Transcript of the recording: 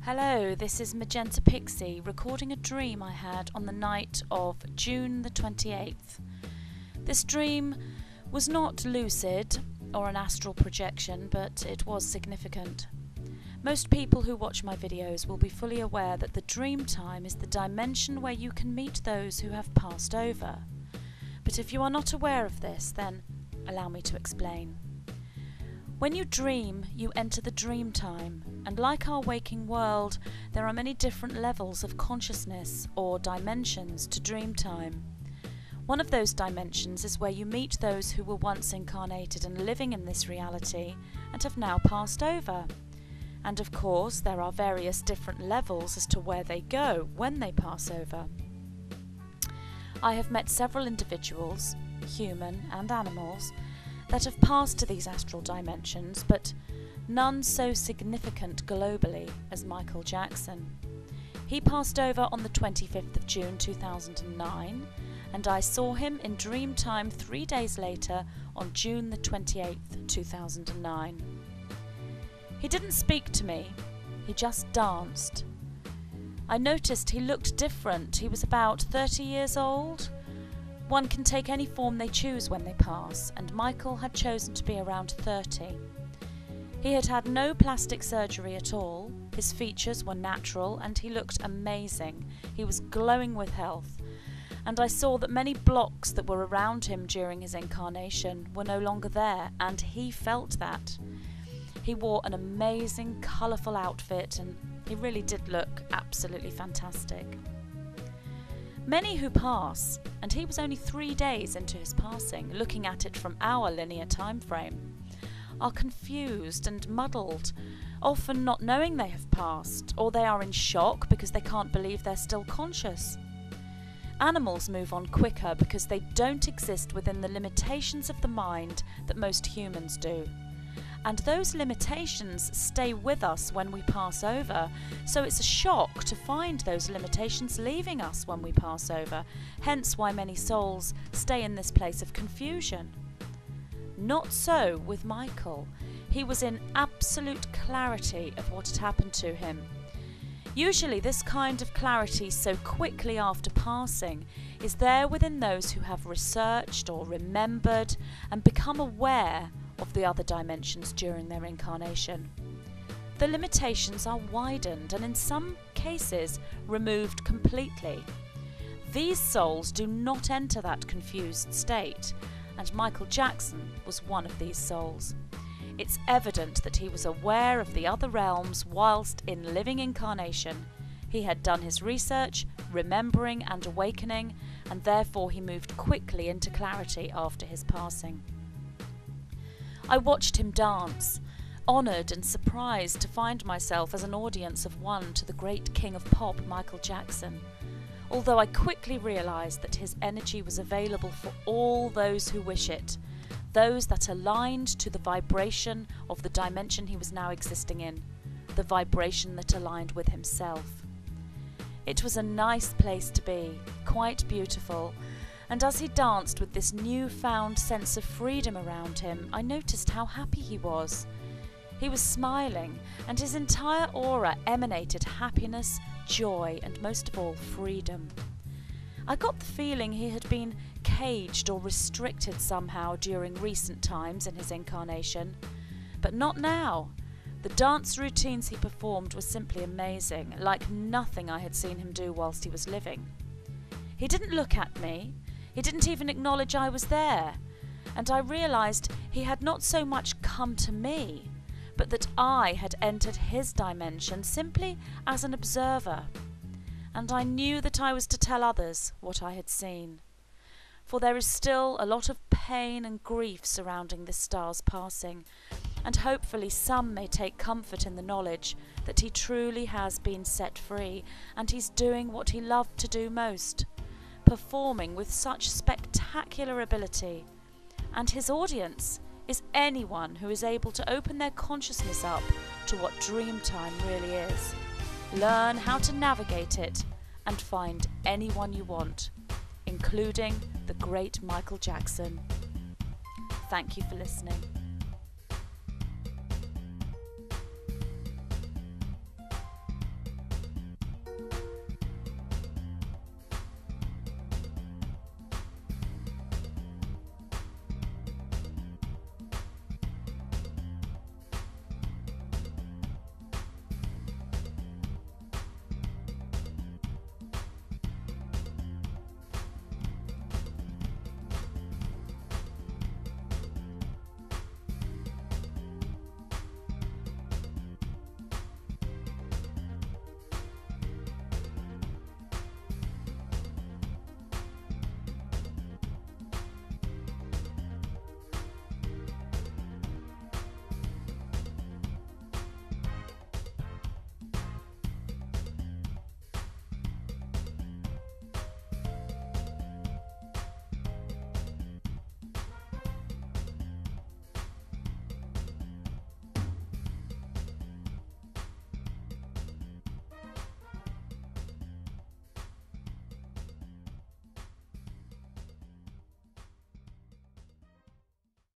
Hello, this is Magenta Pixie recording a dream I had on the night of June the 28th. This dream was not lucid or an astral projection, but it was significant. Most people who watch my videos will be fully aware that the Dreamtime is the dimension where you can meet those who have passed over. But if you are not aware of this, then allow me to explain. When you dream, you enter the Dreamtime, and like our waking world, there are many different levels of consciousness or dimensions to Dreamtime. One of those dimensions is where you meet those who were once incarnated and living in this reality and have now passed over. And of course, there are various different levels as to where they go when they pass over. I have met several individuals, human and animals, that have passed to these astral dimensions, but none so significant globally as Michael Jackson. He passed over on the 25th of June 2009, and I saw him in Dreamtime 3 days later on June the 28th, 2009. He didn't speak to me, he just danced. I noticed he looked different. He was about 30 years old. One can take any form they choose when they pass, and Michael had chosen to be around 30. He had had no plastic surgery at all, his features were natural, and he looked amazing. He was glowing with health, and I saw that many blocks that were around him during his incarnation were no longer there, and he felt that. He wore an amazing, colourful outfit, and he really did look absolutely fantastic. Many who pass, and he was only 3 days into his passing, looking at it from our linear time frame, are confused and muddled, often not knowing they have passed, or they are in shock because they can't believe they're still conscious. Animals move on quicker because they don't exist within the limitations of the mind that most humans do. And those limitations stay with us when we pass over, so it's a shock to find those limitations leaving us when we pass over, hence why many souls stay in this place of confusion. Not so with Michael. He was in absolute clarity of what had happened to him. Usually this kind of clarity so quickly after passing is there within those who have researched or remembered and become aware of the other dimensions during their incarnation. The limitations are widened and in some cases removed completely. These souls do not enter that confused state, and Michael Jackson was one of these souls. It's evident that he was aware of the other realms whilst in living incarnation. He had done his research, remembering and awakening, and therefore he moved quickly into clarity after his passing. I watched him dance, honoured and surprised to find myself as an audience of one to the great king of pop, Michael Jackson, although I quickly realised that his energy was available for all those who wish it, those that aligned to the vibration of the dimension he was now existing in, the vibration that aligned with himself. It was a nice place to be, quite beautiful, and as he danced with this newfound sense of freedom around him, I noticed how happy he was. He was smiling, and his entire aura emanated happiness, joy, and most of all, freedom. I got the feeling he had been caged or restricted somehow during recent times in his incarnation, but not now. The dance routines he performed were simply amazing, like nothing I had seen him do whilst he was living. He didn't look at me. He didn't even acknowledge I was there, and I realised he had not so much come to me, but that I had entered his dimension simply as an observer, and I knew that I was to tell others what I had seen. For there is still a lot of pain and grief surrounding this star's passing, and hopefully some may take comfort in the knowledge that he truly has been set free, and he's doing what he loved to do most, performing with such spectacular ability, and his audience is anyone who is able to open their consciousness up to what Dreamtime really is, learn how to navigate it, and find anyone you want, including the great Michael Jackson. Thank you for listening.